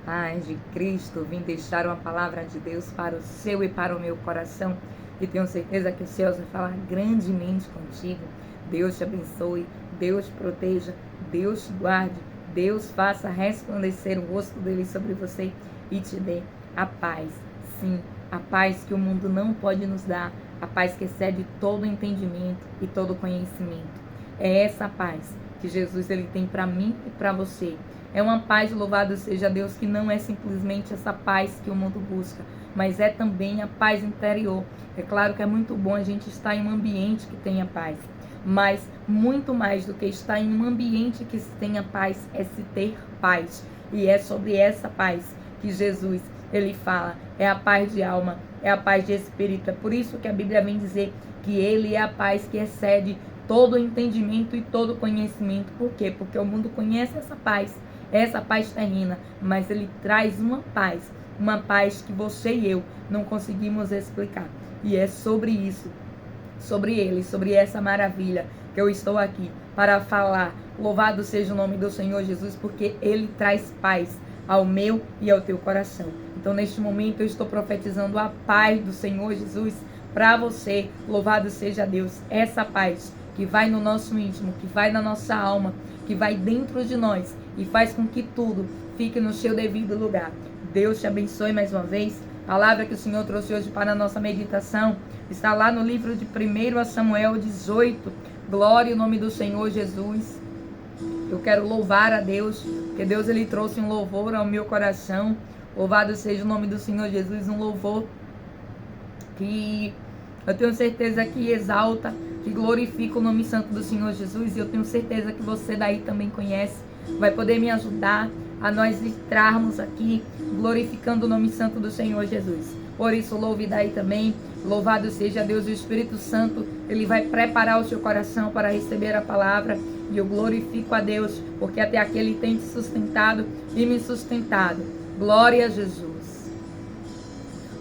paz de Cristo, vim deixar uma palavra de Deus para o seu e para o meu coração. E tenho certeza que os céus vai falar grandemente contigo. Deus te abençoe, Deus te proteja, Deus te guarde, Deus faça resplandecer o rosto dele sobre você e te dê a paz. Sim, a paz que o mundo não pode nos dar, a paz que excede todo entendimento e todo conhecimento. É essa paz que Jesus ele tem para mim e para você. É uma paz, louvado seja Deus, que não é simplesmente essa paz que o mundo busca, mas é também a paz interior. É claro que é muito bom a gente estar em um ambiente que tenha paz, mas muito mais do que estar em um ambiente que tenha paz é se ter paz. E é sobre essa paz que Jesus ele fala, é a paz de alma, é a paz de espírito. É por isso que a Bíblia vem dizer que ele é a paz que excede todo entendimento e todo conhecimento. Por quê? Porque o mundo conhece essa paz terrena, mas ele traz uma paz que você e eu não conseguimos explicar. E é sobre isso, sobre ele, sobre essa maravilha que eu estou aqui para falar. Louvado seja o nome do Senhor Jesus, porque ele traz paz ao meu e ao teu coração. Então, neste momento, eu estou profetizando a paz do Senhor Jesus para você. Louvado seja Deus. Essa paz que vai no nosso íntimo, que vai na nossa alma, que vai dentro de nós e faz com que tudo fique no seu devido lugar. Deus te abençoe mais uma vez. A palavra que o Senhor trouxe hoje para a nossa meditação está lá no livro de 1 Samuel 18. Glória ao nome do Senhor Jesus. Eu quero louvar a Deus, porque Deus ele trouxe um louvor ao meu coração. Louvado seja o nome do Senhor Jesus, um louvor que eu tenho certeza que exalta, que glorifica o nome santo do Senhor Jesus. E eu tenho certeza que você daí também conhece, vai poder me ajudar a nós entrarmos aqui glorificando o nome santo do Senhor Jesus. Por isso, louve daí também. Louvado seja Deus, o Espírito Santo, ele vai preparar o seu coração para receber a palavra. E eu glorifico a Deus, porque até aqui ele tem te sustentado e me sustentado. Glória a Jesus.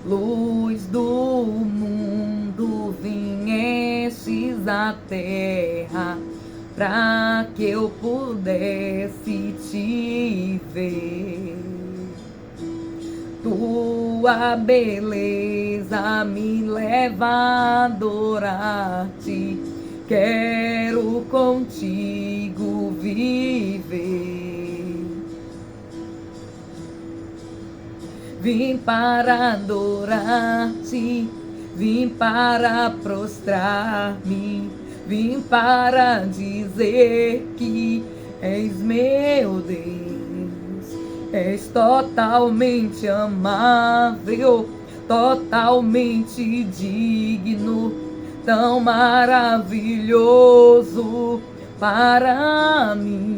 Luz do mundo, viestes à terra, para que eu pudesse te ver. Tua beleza me leva a adorar-te, quero contigo viver. Vim para adorar-te, vim para prostrar-me, vim para dizer que és meu Deus. És totalmente amável, totalmente digno, tão maravilhoso para mim.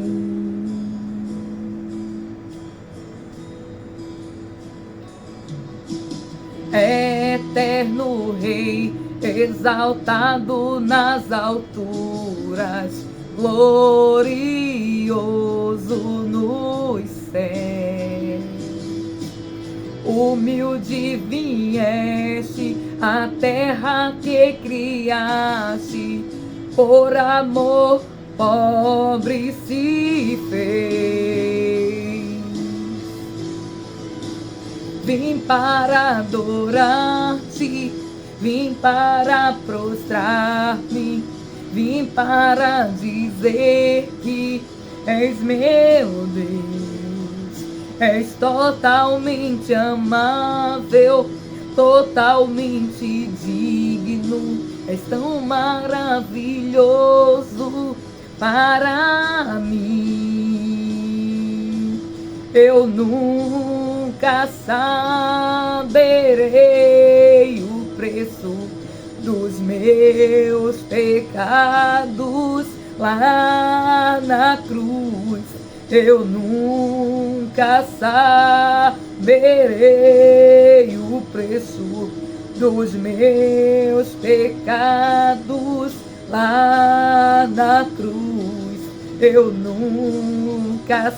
Eterno Rei, exaltado nas alturas, glorioso nos céus. Humilde vieste à terra que criaste, por amor pobre se fez. Vim para adorar-te, vim para prostrar-me, vim para dizer que és meu Deus. És totalmente amável, totalmente digno, és tão maravilhoso para mim. Eu nunca saberei o preço dos meus pecados lá na cruz. Eu nunca saberei o preço dos meus pecados lá na cruz. Eu nunca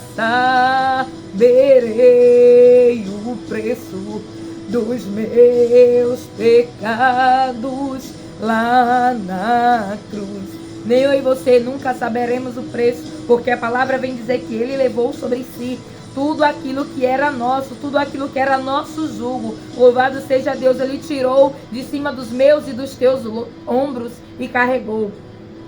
saberei o preço dos meus pecados lá na cruz. Nem eu e você nunca saberemos o preço, porque a palavra vem dizer que ele levou sobre si tudo aquilo que era nosso, tudo aquilo que era nosso jugo. Louvado seja Deus, Ele tirou de cima dos meus e dos teus ombros e carregou.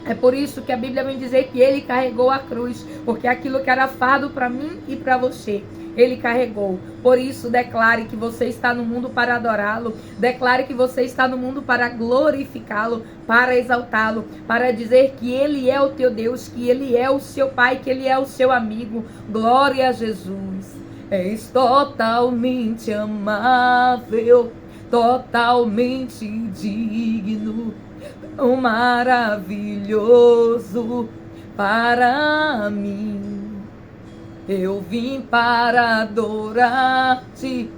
É por isso que a Bíblia vem dizer que Ele carregou a cruz, porque aquilo que era fardo para mim e para você, Ele carregou. Por isso, declare que você está no mundo para adorá-lo. Declare que você está no mundo para glorificá-lo, para exaltá-lo, para dizer que Ele é o teu Deus, que Ele é o seu Pai, que Ele é o seu amigo. Glória a Jesus. És totalmente amável, totalmente digno, tão maravilhoso para mim. Eu vim para adorar-te,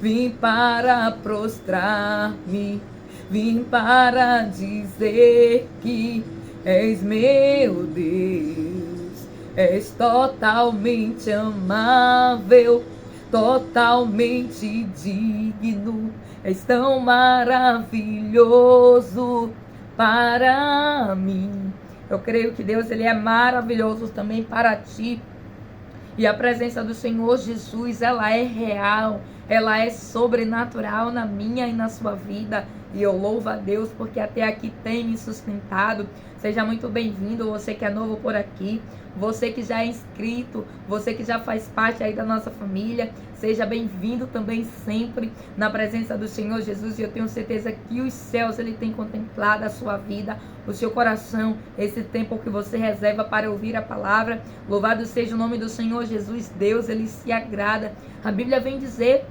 vim para prostrar-me, vim para dizer que és meu Deus. És totalmente amável, totalmente digno, és tão maravilhoso para mim. Eu creio que Deus, Ele é maravilhoso também para ti. E a presença do Senhor Jesus, ela é real, ela é sobrenatural na minha e na sua vida. E eu louvo a Deus porque até aqui tem me sustentado. Seja muito bem-vindo, você que é novo por aqui, você que já é inscrito, você que já faz parte aí da nossa família. Seja bem-vindo também sempre na presença do Senhor Jesus. E eu tenho certeza que os céus, Ele tem contemplado a sua vida, o seu coração, esse tempo que você reserva para ouvir a palavra. Louvado seja o nome do Senhor Jesus. Deus, Ele se agrada. A Bíblia vem dizer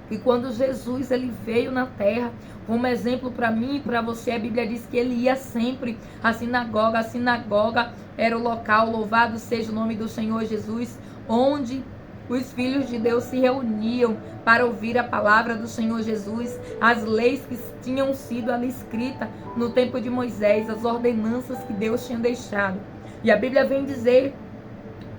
que quando Jesus, Ele veio na terra, como exemplo para mim e para você, a Bíblia diz que Ele ia sempre à sinagoga. A sinagoga era o local, louvado seja o nome do Senhor Jesus, onde os filhos de Deus se reuniam para ouvir a palavra do Senhor Jesus, as leis que tinham sido ali escritas no tempo de Moisés, as ordenanças que Deus tinha deixado. E a Bíblia vem dizer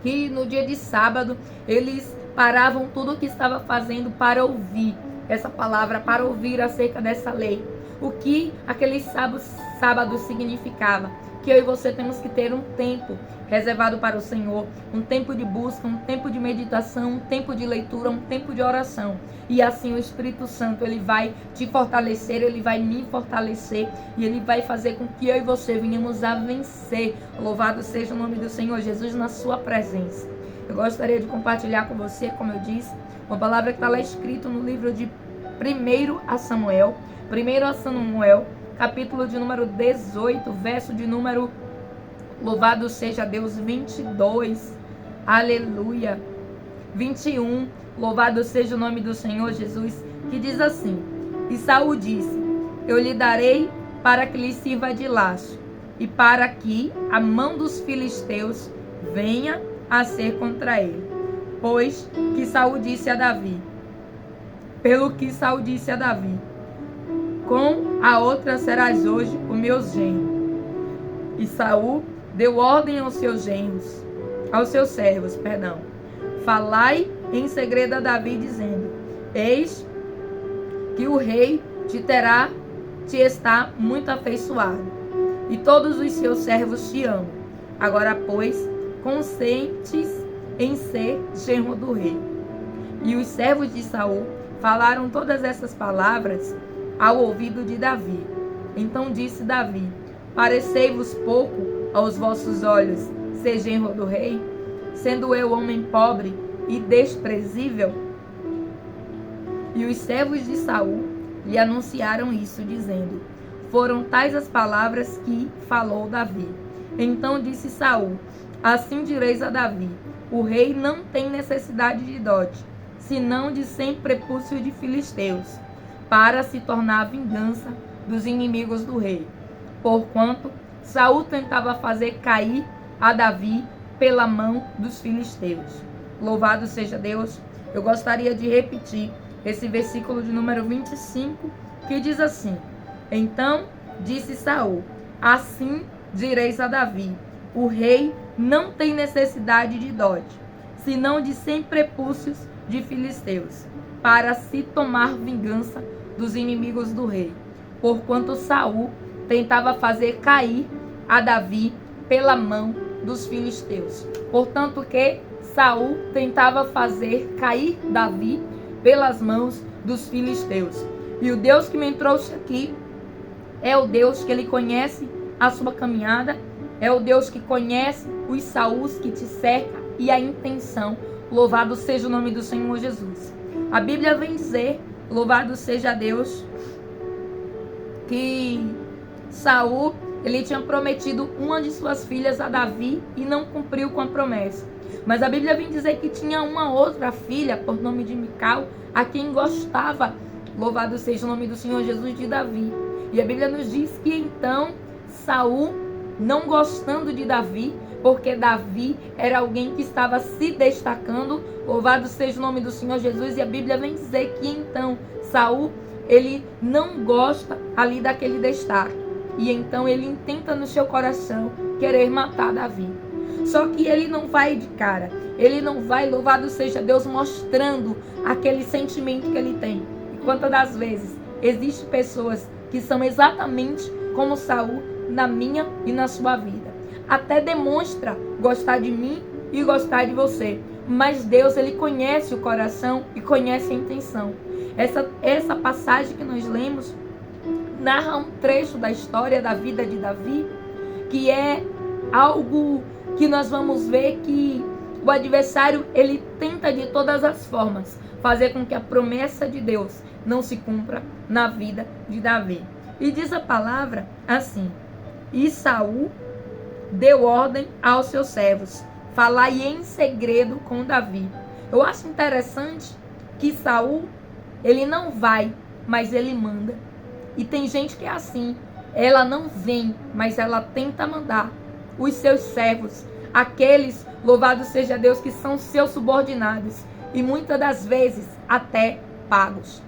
que no dia de sábado, eles paravam tudo o que estava fazendo para ouvir essa palavra, para ouvir acerca dessa lei. O que aquele sábado significava? Que eu e você temos que ter um tempo reservado para o Senhor, um tempo de busca, um tempo de meditação, um tempo de leitura, um tempo de oração. E assim o Espírito Santo, ele vai te fortalecer, ele vai me fortalecer e ele vai fazer com que eu e você venhamos a vencer. Louvado seja o nome do Senhor Jesus na sua presença. Eu gostaria de compartilhar com você, como eu disse, uma palavra que está lá escrito no livro de 1 Samuel, capítulo de número 18, verso de número, louvado seja Deus, 22, aleluia, 21, louvado seja o nome do Senhor Jesus, que diz assim: e Saul disse, eu lhe darei para que lhe sirva de laço, e para que a mão dos filisteus venha a ser contra ele. Pois que Saul disse a Davi, pelo que Saul disse a Davi, com a outra serás hoje o meu genro. E Saul deu ordem aos seus genros, aos seus servos, falai em segredo a Davi, dizendo, eis que o rei te está muito afeiçoado, e todos os seus servos te amam. Agora, pois, consentes em ser genro do rei. E os servos de Saul falaram todas essas palavras ao ouvido de Davi. Então disse Davi, parecei-vos pouco aos vossos olhos ser genro do rei, sendo eu homem pobre e desprezível? E os servos de Saul lhe anunciaram isso, dizendo, foram tais as palavras que falou Davi. Então disse Saul, assim direis a Davi, o rei não tem necessidade de dote, senão de 100 prepúcios de filisteus, para se tornar a vingança dos inimigos do rei. Porquanto Saul tentava fazer cair a Davi pela mão dos filisteus. Louvado seja Deus. Eu gostaria de repetir esse versículo de número 25, que diz assim: então disse Saul, assim direis a Davi, o rei não tem necessidade de dote, senão de 100 prepúcios de filisteus, para se tomar vingança dos inimigos do rei. Porquanto Saul tentava fazer cair a Davi pela mão dos filisteus. Portanto que Saul tentava fazer cair Davi pelas mãos dos filisteus. E o Deus que me trouxe aqui é o Deus que ele conhece a sua caminhada, é o Deus que conhece os Saús que te cerca e a intenção. Louvado seja o nome do Senhor Jesus. A Bíblia vem dizer, louvado seja Deus, que Saul, ele tinha prometido uma de suas filhas a Davi e não cumpriu com a promessa. Mas a Bíblia vem dizer que tinha uma outra filha, por nome de Mical, a quem gostava, louvado seja o nome do Senhor Jesus, de Davi. E a Bíblia nos diz que então Saul, não gostando de Davi, porque Davi era alguém que estava se destacando, louvado seja o nome do Senhor Jesus, e a Bíblia vem dizer que então Saul, ele não gosta ali daquele destaque, e então ele intenta no seu coração querer matar Davi. Só que ele não vai de cara, ele não vai, louvado seja Deus, mostrando aquele sentimento que ele tem. E quantas das vezes existem pessoas que são exatamente como Saul na minha e na sua vida. Até demonstra gostar de mim e gostar de você. Mas Deus, ele conhece o coração e conhece a intenção. Essa passagem que nós lemos narra um trecho da história da vida de Davi, que é algo que nós vamos ver que o adversário, ele tenta de todas as formas fazer com que a promessa de Deus não se cumpra na vida de Davi. E diz a palavra assim: e Saul deu ordem aos seus servos, falai em segredo com Davi. Eu acho interessante que Saul, ele não vai, mas ele manda. E tem gente que é assim, ela não vem, mas ela tenta mandar os seus servos, aqueles, louvado seja Deus, que são seus subordinados, e muitas das vezes até pagos.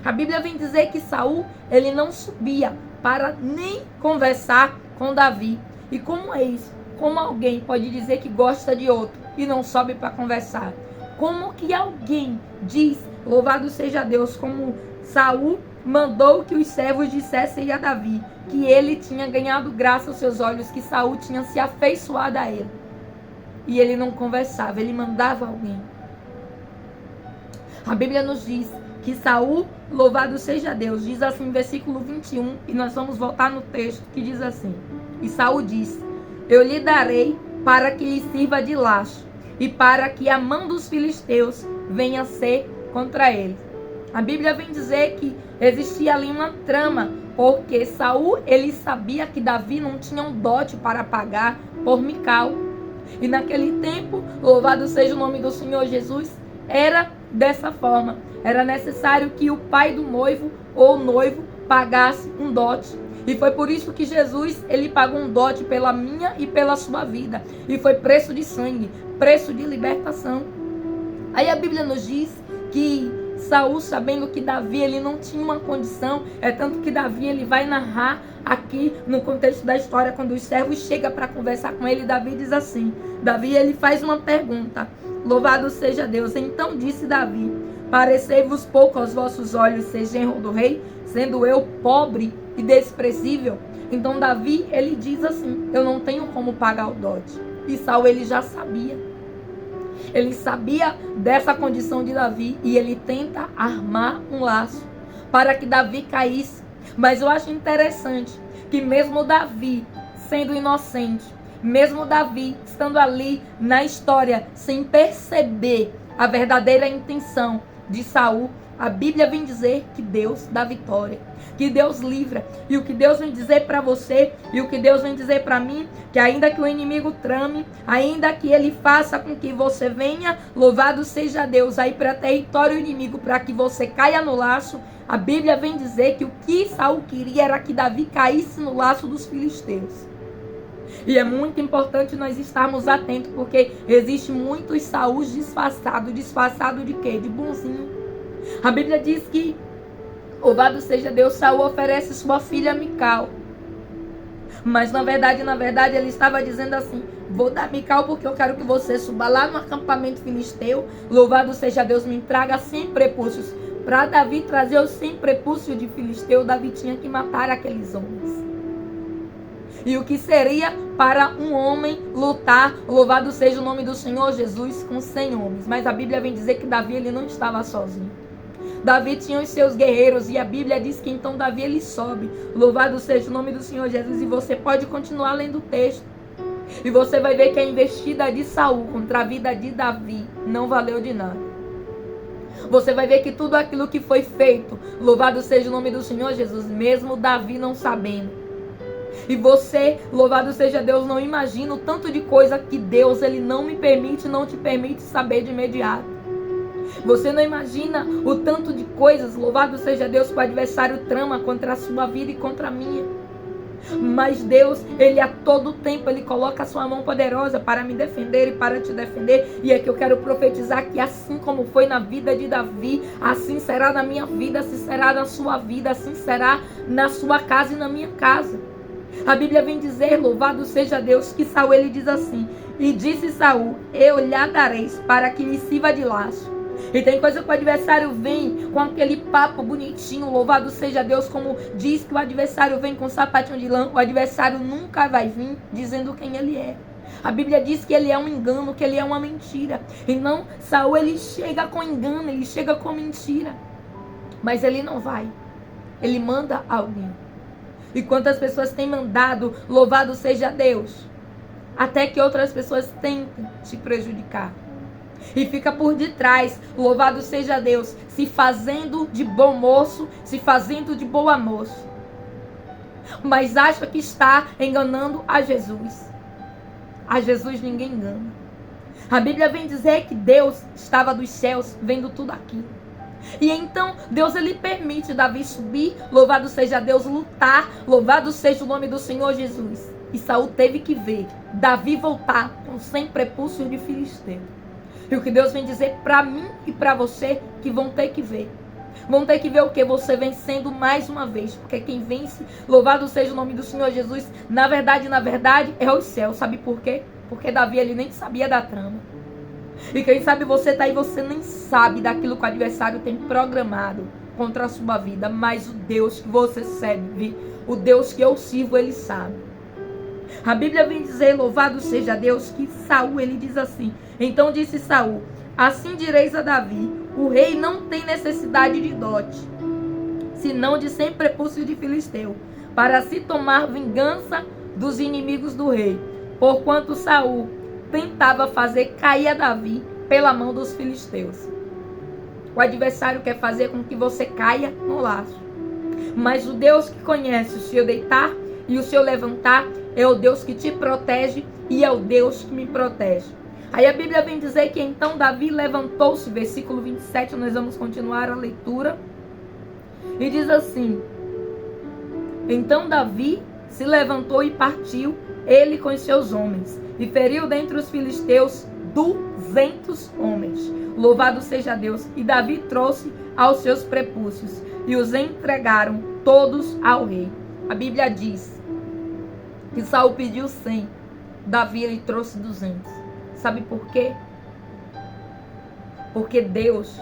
A Bíblia vem dizer que Saul, ele não subia para nem conversar com Davi. E como é isso? Como alguém pode dizer que gosta de outro e não sobe para conversar? Como que alguém diz, louvado seja Deus, como Saul mandou que os servos dissessem a Davi que ele tinha ganhado graça aos seus olhos, que Saul tinha se afeiçoado a ele. E ele não conversava, ele mandava alguém. A Bíblia nos diz que Saul, louvado seja Deus, diz assim no versículo 21, e nós vamos voltar no texto que diz assim: e Saul disse: eu lhe darei para que lhe sirva de laço, e para que a mão dos filisteus venha ser contra ele. A Bíblia vem dizer que existia ali uma trama, porque Saul, ele sabia que Davi não tinha um dote para pagar por Mical. E naquele tempo, louvado seja o nome do Senhor Jesus, era dessa forma. Era necessário que o pai do noivo ou noivo pagasse um dote. E foi por isso que Jesus, ele pagou um dote pela minha e pela sua vida. E foi preço de sangue, preço de libertação. Aí a Bíblia nos diz que Saul, sabendo que Davi, ele não tinha uma condição, é tanto que Davi, ele vai narrar aqui no contexto da história, quando os servos chegam para conversar com ele, Davi diz assim, Davi, ele faz uma pergunta, louvado seja Deus. Então disse Davi: parecei-vos pouco aos vossos olhos ser genro do rei, sendo eu pobre e desprezível? Então Davi, ele diz assim: eu não tenho como pagar o dote. E Saul, ele já sabia. Ele sabia dessa condição de Davi e ele tenta armar um laço para que Davi caísse. Mas eu acho interessante que mesmo Davi sendo inocente, mesmo Davi estando ali na história sem perceber a verdadeira intenção de Saul, a Bíblia vem dizer que Deus dá vitória, que Deus livra. E o que Deus vem dizer para você, e o que Deus vem dizer para mim, que ainda que o inimigo trame, ainda que ele faça com que você venha, louvado seja Deus, aí para território inimigo, para que você caia no laço, a Bíblia vem dizer que o que Saul queria era que Davi caísse no laço dos filisteus. E é muito importante nós estarmos atentos, porque existe muitos Saús disfarçados. Disfarçado de quê? De bonzinho. A Bíblia diz que, louvado seja Deus, Saul oferece sua filha Mical. Mas na verdade ele estava dizendo assim: vou dar Mical porque eu quero que você suba lá no acampamento filisteu. Louvado seja Deus, me traga 100 prepúcios. Para Davi trazer os 100 prepúcios de filisteu, Davi tinha que matar aqueles homens. E o que seria para um homem lutar, louvado seja o nome do Senhor Jesus, com 100 homens. Mas a Bíblia vem dizer que Davi ele não estava sozinho. Davi tinha os seus guerreiros e a Bíblia diz que então Davi ele sobe. Louvado seja o nome do Senhor Jesus. E você pode continuar lendo o texto. E você vai ver que a investida de Saul contra a vida de Davi não valeu de nada. Você vai ver que tudo aquilo que foi feito, louvado seja o nome do Senhor Jesus, mesmo Davi não sabendo. E você, louvado seja Deus, não imagina o tanto de coisa que Deus ele não te permite saber de imediato. Você não imagina o tanto de coisas, louvado seja Deus, que o adversário trama contra a sua vida e contra a minha. Mas Deus, ele a todo tempo, ele coloca a sua mão poderosa para me defender e para te defender. E é que eu quero profetizar que assim como foi na vida de Davi, assim será na minha vida, assim será na sua vida, assim será na sua casa e na minha casa. A Bíblia vem dizer, louvado seja Deus, que Saul ele diz assim: e disse Saul, eu lhe dareis para que me sirva de laço. E tem coisa que o adversário vem com aquele papo bonitinho, louvado seja Deus, como diz que o adversário vem com sapatinho de lã, o adversário nunca vai vir dizendo quem ele é. A Bíblia diz que ele é um engano, que ele é uma mentira. E não, Saul ele chega com engano, ele chega com mentira. Mas ele não vai, ele manda alguém. E quantas pessoas têm mandado, louvado seja Deus, até que outras pessoas tentem te prejudicar. E fica por detrás, louvado seja Deus, se fazendo de bom moço, se fazendo de boa moço. Mas acha que está enganando a Jesus. A Jesus ninguém engana. A Bíblia vem dizer que Deus estava dos céus vendo tudo aquilo. E então Deus ele permite Davi subir, louvado seja Deus, lutar, louvado seja o nome do Senhor Jesus. E Saul teve que ver Davi voltar com 100 prepúcios de filisteu. E o que Deus vem dizer para mim e para você, que vão ter que ver. Vão ter que ver o que? Você vencendo mais uma vez. Porque quem vence, louvado seja o nome do Senhor Jesus, na verdade, é o céu. Sabe por quê? Porque Davi ele nem sabia da trama. E quem sabe você tá aí, você nem sabe daquilo que o adversário tem programado contra a sua vida. Mas o Deus que você serve, o Deus que eu sirvo, ele sabe. A Bíblia vem dizer, louvado seja Deus, que Saul, ele diz assim: então disse Saul, assim direis a Davi, o rei não tem necessidade de dote, senão de 100 prepúcios de filisteu, para se tomar vingança dos inimigos do rei, porquanto Saul tentava fazer cair a Davi pela mão dos filisteus. O adversário quer fazer com que você caia no laço. Mas o Deus que conhece o seu deitar e o seu levantar é o Deus que te protege e é o Deus que me protege. Aí a Bíblia vem dizer que então Davi levantou-se, versículo 27, nós vamos continuar a leitura. E diz assim: então Davi se levantou e partiu, ele com os seus homens, e feriu dentre os filisteus 200 homens. Louvado seja Deus. E Davi trouxe aos seus prepúcios, e os entregaram todos ao rei. A Bíblia diz que Saul pediu 100, Davi ele trouxe 200. Sabe por quê? Porque Deus,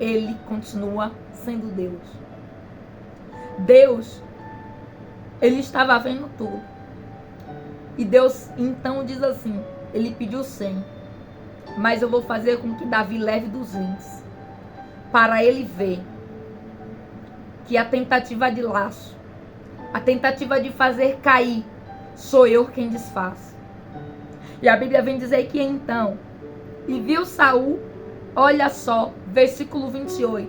ele continua sendo Deus. Deus, ele estava vendo tudo. E Deus então diz assim, ele pediu 100, mas eu vou fazer com que Davi leve 200, para ele ver que a tentativa de laço, a tentativa de fazer cair, sou eu quem desfaz. E a Bíblia vem dizer que então, e viu Saul, olha só, versículo 28.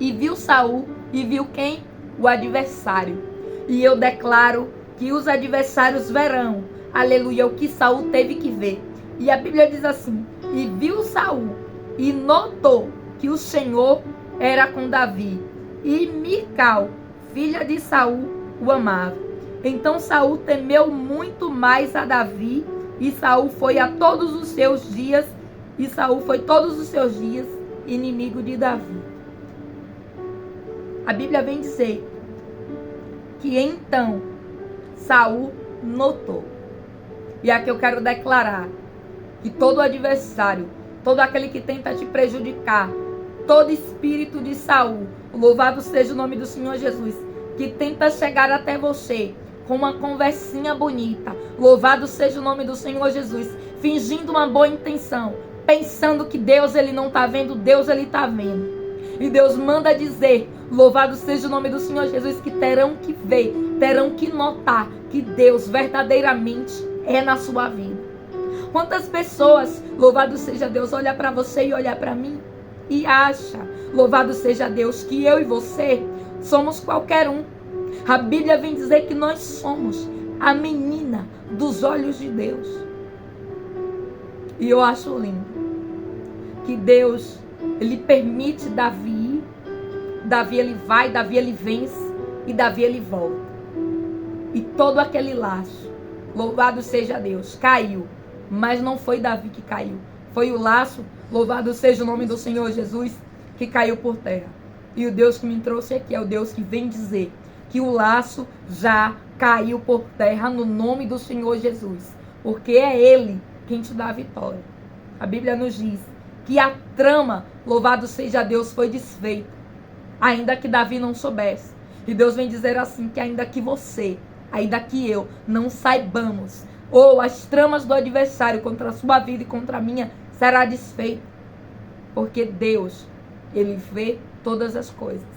E viu Saul, e viu quem? O adversário. E eu declaro que os adversários verão, aleluia, o que Saul teve que ver. E a Bíblia diz assim, e viu Saul, e notou que o Senhor era com Davi, e Mical, filha de Saul, o amava. Então Saul temeu muito mais a Davi, e Saul foi todos os seus dias inimigo de Davi. A Bíblia vem dizer que então Saul notou. E aqui eu quero declarar que todo adversário, todo aquele que tenta te prejudicar, todo espírito de Saul, louvado seja o nome do Senhor Jesus, que tenta chegar até você com uma conversinha bonita. Louvado seja o nome do Senhor Jesus. Fingindo uma boa intenção. Pensando que Deus ele não está vendo, Deus ele está vendo. E Deus manda dizer, louvado seja o nome do Senhor Jesus, que terão que ver, terão que notar que Deus verdadeiramente é na sua vida. Quantas pessoas, louvado seja Deus, olha para você e olha para mim e acha, louvado seja Deus, que eu e você somos qualquer um. A Bíblia vem dizer que nós somos a menina dos olhos de Deus. E eu acho lindo que Deus, ele permite Davi ir. Davi ele vai, Davi ele vence e Davi ele volta. E todo aquele laço, louvado seja Deus, caiu. Mas não foi Davi que caiu. Foi o laço, louvado seja o nome do Senhor Jesus, que caiu por terra. E o Deus que me trouxe aqui é o Deus que vem dizer que o laço já caiu por terra no nome do Senhor Jesus. Porque é Ele quem te dá a vitória. A Bíblia nos diz que a trama, louvado seja Deus, foi desfeita. Ainda que Davi não soubesse. E Deus vem dizer assim, que ainda que você, ainda que eu, não saibamos, ou as tramas do adversário contra a sua vida e contra a minha, será desfeita. Porque Deus, Ele vê todas as coisas.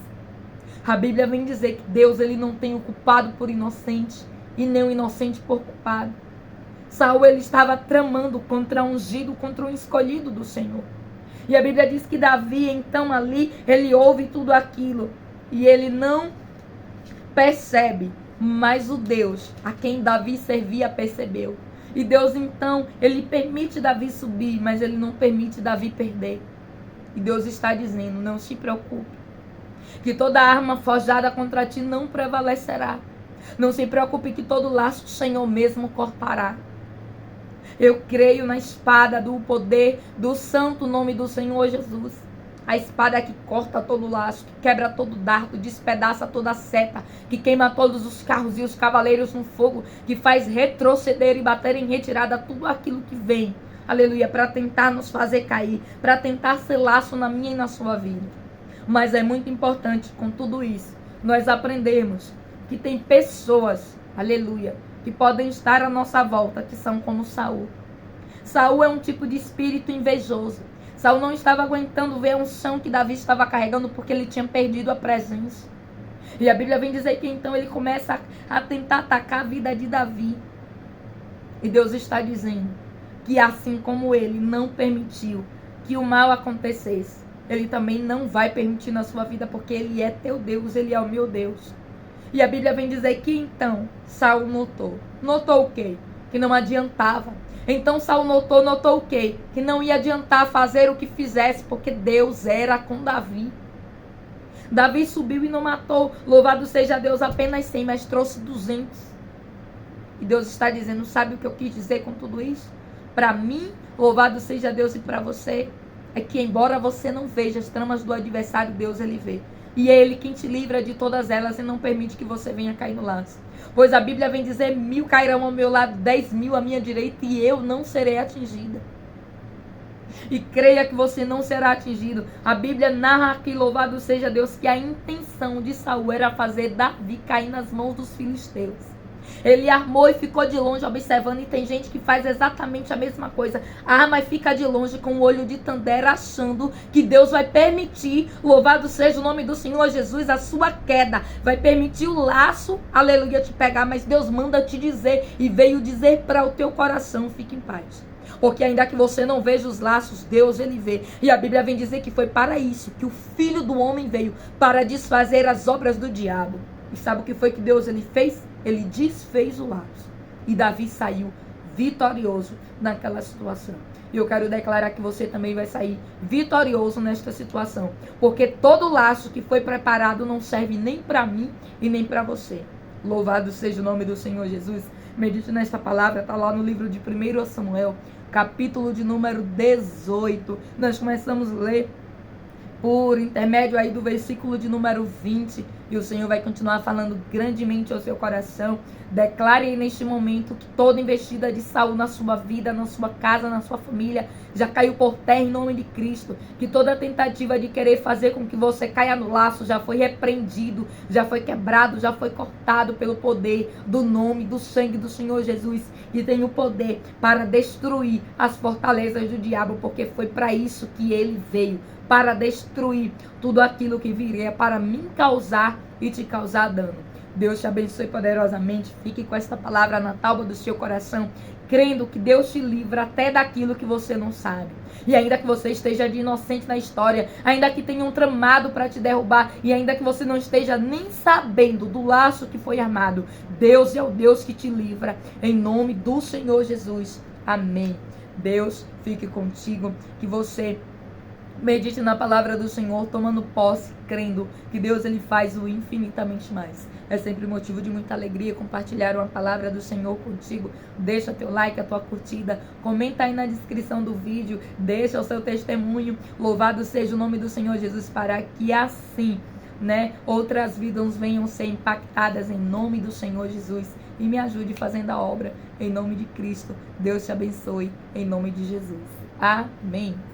A Bíblia vem dizer que Deus ele não tem o culpado por inocente e nem o inocente por culpado. Saul ele estava tramando contra um ungido, contra um escolhido do Senhor. E a Bíblia diz que Davi, então ali, ele ouve tudo aquilo e ele não percebe, mas o Deus a quem Davi servia percebeu. E Deus então, ele permite Davi subir, mas ele não permite Davi perder. E Deus está dizendo, não se preocupe, que toda arma forjada contra ti não prevalecerá. Não se preocupe que todo laço o Senhor mesmo cortará. Eu creio na espada do poder do santo nome do Senhor Jesus. A espada que corta todo laço, que quebra todo dardo, despedaça toda seta, que queima todos os carros e os cavaleiros no fogo, que faz retroceder e bater em retirada tudo aquilo que vem, aleluia, para tentar nos fazer cair, para tentar ser laço na minha e na sua vida. Mas é muito importante, com tudo isso, nós aprendermos que tem pessoas, aleluia, que podem estar à nossa volta, que são como Saul. Saul é um tipo de espírito invejoso. Saul não estava aguentando ver a unção que Davi estava carregando porque ele tinha perdido a presença. E a Bíblia vem dizer que então ele começa a tentar atacar a vida de Davi. E Deus está dizendo que assim como ele não permitiu que o mal acontecesse, Ele também não vai permitir na sua vida, porque Ele é teu Deus, Ele é o meu Deus. E a Bíblia vem dizer que então Saul notou. Notou o quê? Que não adiantava. Então Saul notou o quê? Que não ia adiantar fazer o que fizesse, porque Deus era com Davi. Davi subiu e não matou. Louvado seja Deus, apenas 100, mas trouxe 200. E Deus está dizendo, sabe o que eu quis dizer com tudo isso? Para mim, louvado seja Deus, e para você, é que embora você não veja as tramas do adversário, Deus ele vê. E é Ele quem te livra de todas elas e não permite que você venha cair no laço. Pois a Bíblia vem dizer, 1000 cairão ao meu lado, 10.000 à minha direita, e eu não serei atingida. E creia que você não será atingido. A Bíblia narra aqui, louvado seja Deus, que a intenção de Saul era fazer Davi cair nas mãos dos filisteus. Ele armou e ficou de longe observando, e tem gente que faz exatamente a mesma coisa. Arma e fica de longe com o olho de Tandera, achando que Deus vai permitir, louvado seja o nome do Senhor Jesus, a sua queda. Vai permitir o laço, aleluia, te pegar, mas Deus manda te dizer, e veio dizer para o teu coração, fique em paz. Porque ainda que você não veja os laços, Deus ele vê. E a Bíblia vem dizer que foi para isso que o Filho do Homem veio, para desfazer as obras do diabo. E sabe o que foi que Deus ele fez? Ele desfez o laço. E Davi saiu vitorioso naquela situação. E eu quero declarar que você também vai sair vitorioso nesta situação. Porque todo laço que foi preparado não serve nem para mim e nem para você. Louvado seja o nome do Senhor Jesus. Medite nesta palavra, está lá no livro de 1 Samuel, capítulo de número 18. Nós começamos a ler por intermédio aí do versículo de número 20. E o Senhor vai continuar falando grandemente ao seu coração. Declare aí neste momento que toda investida de Saul na sua vida, na sua casa, na sua família, já caiu por terra em nome de Cristo. Que toda tentativa de querer fazer com que você caia no laço já foi repreendido, já foi quebrado, já foi cortado pelo poder do nome, do sangue do Senhor Jesus. E tem o poder para destruir as fortalezas do diabo, porque foi para isso que ele veio, para destruir tudo aquilo que viria para me causar e te causar dano. Deus te abençoe poderosamente. Fique com esta palavra na tábua do seu coração, crendo que Deus te livra até daquilo que você não sabe. E ainda que você esteja de inocente na história, ainda que tenha um tramado para te derrubar, e ainda que você não esteja nem sabendo do laço que foi armado, Deus é o Deus que te livra, em nome do Senhor Jesus. Amém. Deus fique contigo, que você medite na palavra do Senhor, tomando posse, crendo que Deus ele faz o infinitamente mais. É sempre motivo de muita alegria compartilhar uma palavra do Senhor contigo. Deixa teu like, a tua curtida, comenta aí na descrição do vídeo, deixa o seu testemunho. Louvado seja o nome do Senhor Jesus, para que assim, outras vidas venham ser impactadas em nome do Senhor Jesus. E me ajude fazendo a obra em nome de Cristo. Deus te abençoe em nome de Jesus. Amém.